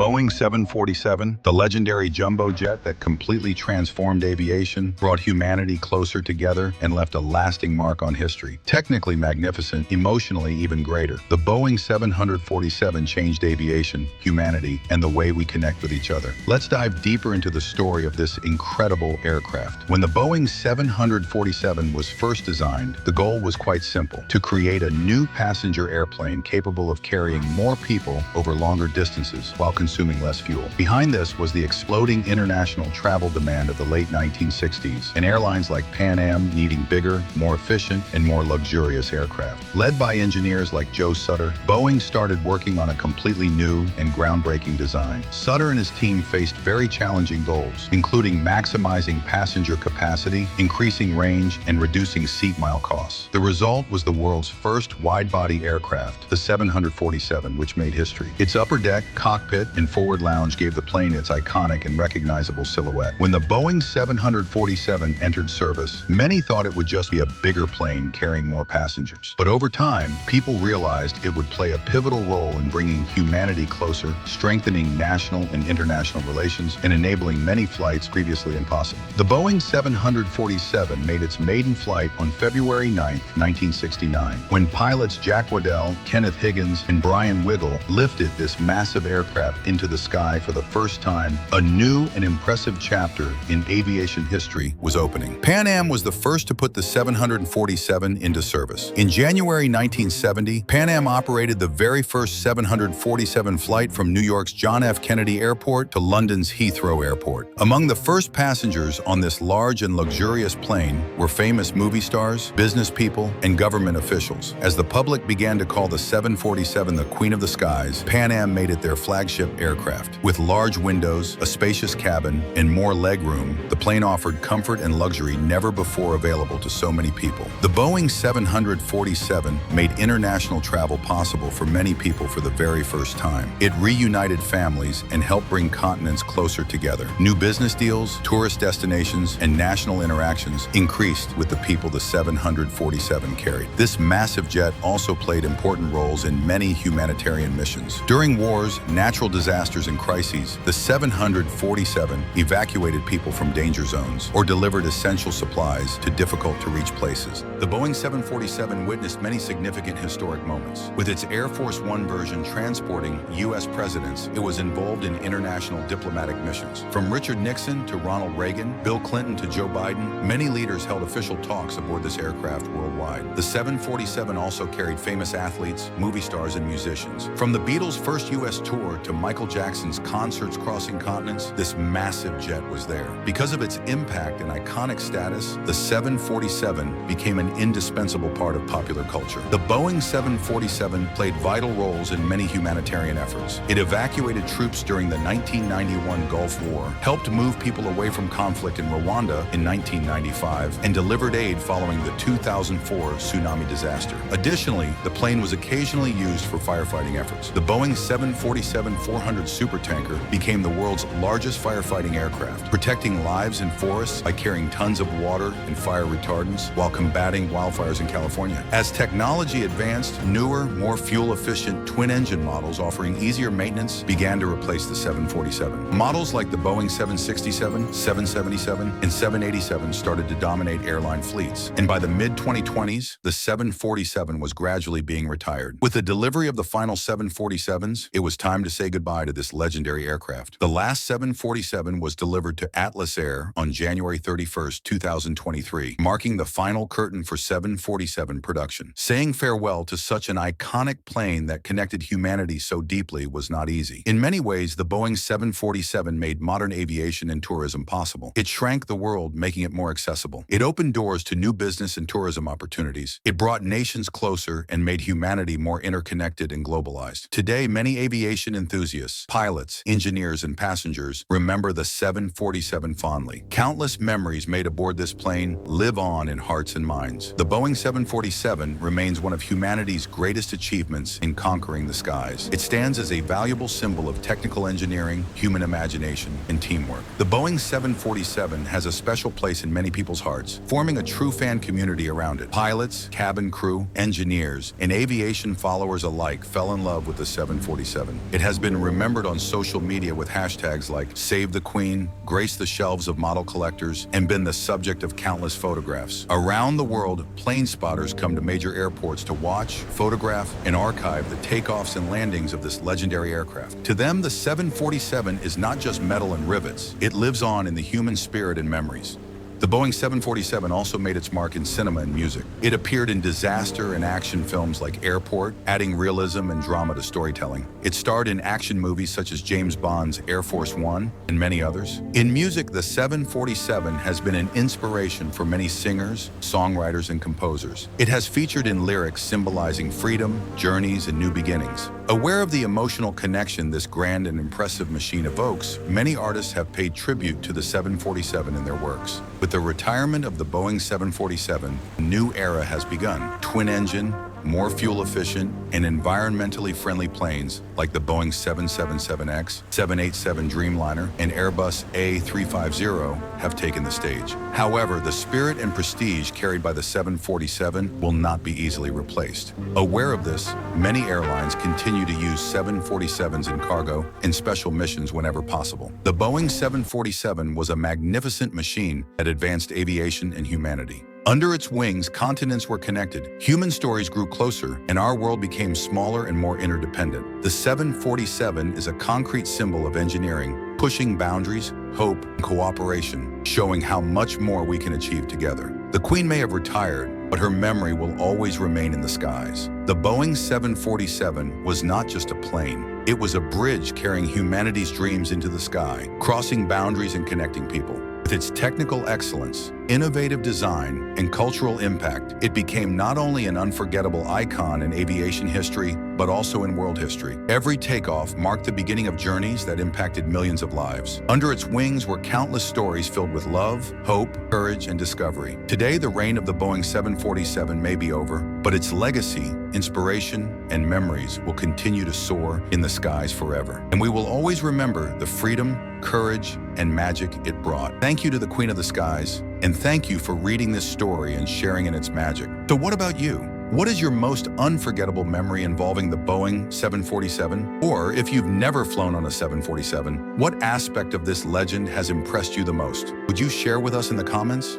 Boeing 747, the legendary jumbo jet that completely transformed aviation, brought humanity closer together, and left a lasting mark on history. Technically magnificent, emotionally even greater, the Boeing 747 changed aviation, humanity, and the way we connect with each other. Let's dive deeper into the story of this incredible aircraft. When the Boeing 747 was first designed, the goal was quite simple: to create a new passenger airplane capable of carrying more people over longer distances while consuming less fuel. Behind this was the exploding international travel demand of the late 1960s, and airlines like Pan Am needing bigger, more efficient, and more luxurious aircraft. Led by engineers like Joe Sutter, Boeing started working on a completely new and groundbreaking design. Sutter and his team faced very challenging goals, including maximizing passenger capacity, increasing range, and reducing seat mile costs. The result was the world's first wide-body aircraft, the 747, which made history. Its upper deck, cockpit, and forward lounge gave the plane its iconic and recognizable silhouette. When the Boeing 747 entered service, many thought it would just be a bigger plane carrying more passengers. But over time, people realized it would play a pivotal role in bringing humanity closer, strengthening national and international relations, and enabling many flights previously impossible. The Boeing 747 made its maiden flight on February 9, 1969, when pilots Jack Waddell, Kenneth Higgins, and Brian Wiggle lifted this massive aircraft into the sky for the first time. A new and impressive chapter in aviation history was opening. Pan Am was the first to put the 747 into service. In January 1970, Pan Am operated the very first 747 flight from New York's John F. Kennedy Airport to London's Heathrow Airport. Among the first passengers on this large and luxurious plane were famous movie stars, business people, and government officials. As the public began to call the 747 the Queen of the Skies, Pan Am made it their flagship aircraft. With large windows, a spacious cabin, and more legroom, the plane offered comfort and luxury never before available to so many people. The Boeing 747 made international travel possible for many people for the very first time. It reunited families and helped bring continents closer together. New business deals, tourist destinations, and national interactions increased with the people the 747 carried. This massive jet also played important roles in many humanitarian missions. During wars, natural disasters, and crises, the 747 evacuated people from danger zones or delivered essential supplies to difficult-to-reach places. The Boeing 747 witnessed many significant historic moments. With its Air Force One version transporting U.S. presidents, it was involved in international diplomatic missions. From Richard Nixon to Ronald Reagan, Bill Clinton to Joe Biden, many leaders held official talks aboard this aircraft worldwide. The 747 also carried famous athletes, movie stars, and musicians. From the Beatles' first U.S. tour to Michael Jackson's concerts crossing continents, this massive jet was there. Because of its impact and iconic status, the 747 became an indispensable part of popular culture. The Boeing 747 played vital roles in many humanitarian efforts. It evacuated troops during the 1991 Gulf War, helped move people away from conflict in Rwanda in 1995, and delivered aid following the 2004 tsunami disaster. Additionally, the plane was occasionally used for firefighting efforts. The Boeing 747-400 supertanker became the world's largest firefighting aircraft, protecting lives in forests by carrying tons of water and fire retardants while combating wildfires in California. As technology advanced, newer, more fuel-efficient twin-engine models offering easier maintenance began to replace the 747. Models like the Boeing 767, 777, and 787 started to dominate airline fleets, and by the mid-2020s, the 747 was gradually being retired. With the delivery of the final 747s, it was time to say goodbye to this legendary aircraft. The last 747 was delivered to Atlas Air on January 31, 2023, marking the final curtain for 747 production. Saying farewell to such an iconic plane that connected humanity so deeply was not easy. In many ways, the Boeing 747 made modern aviation and tourism possible. It shrank the world, making it more accessible. It opened doors to new business and tourism opportunities. It brought nations closer and made humanity more interconnected and globalized. Today, many aviation enthusiasts, pilots, engineers, and passengers remember the 747 fondly. Countless memories made aboard this plane live on in hearts and minds. The Boeing 747 remains one of humanity's greatest achievements in conquering the skies. It stands as a valuable symbol of technical engineering, human imagination, and teamwork. The Boeing 747 has a special place in many people's hearts, forming a true fan community around it. Pilots, cabin crew, engineers, and aviation followers alike fell in love with the 747. It has been remembered on social media with hashtags like Save the Queen, graced the shelves of model collectors, and been the subject of countless photographs. Around the world, plane spotters come to major airports to watch, photograph, and archive the takeoffs and landings of this legendary aircraft. To them, the 747 is not just metal and rivets. It lives on in the human spirit and memories. The Boeing 747 also made its mark in cinema and music. It appeared in disaster and action films like Airport, adding realism and drama to storytelling. It starred in action movies such as James Bond's Air Force One and many others. In music, the 747 has been an inspiration for many singers, songwriters, and composers. It has featured in lyrics symbolizing freedom, journeys, and new beginnings. Aware of the emotional connection this grand and impressive machine evokes, many artists have paid tribute to the 747 in their works. With the retirement of the Boeing 747, a new era has begun. Twin-engine, more fuel-efficient, and environmentally friendly planes like the Boeing 777X, 787 Dreamliner, and Airbus A350 have taken the stage. However, the spirit and prestige carried by the 747 will not be easily replaced. Aware of this, many airlines continue to use 747s in cargo and special missions whenever possible. The Boeing 747 was a magnificent machine that advanced aviation and humanity. Under its wings, continents were connected, human stories grew closer, and our world became smaller and more interdependent. The 747 is a concrete symbol of engineering, pushing boundaries, hope, and cooperation, showing how much more we can achieve together. The Queen may have retired, but her memory will always remain in the skies. The Boeing 747 was not just a plane. It was a bridge carrying humanity's dreams into the sky, crossing boundaries and connecting people. With its technical excellence, innovative design, and cultural impact, it became not only an unforgettable icon in aviation history, but also in world history. Every takeoff marked the beginning of journeys that impacted millions of lives. Under its wings were countless stories filled with love, hope, courage, and discovery. Today, the reign of the Boeing 747 may be over, but its legacy, inspiration, and memories will continue to soar in the skies forever. And we will always remember the freedom, courage, and magic it brought. Thank you to the Queen of the Skies, and thank you for reading this story and sharing in its magic. So what about you? What is your most unforgettable memory involving the Boeing 747? Or if you've never flown on a 747, what aspect of this legend has impressed you the most? Would you share with us in the comments?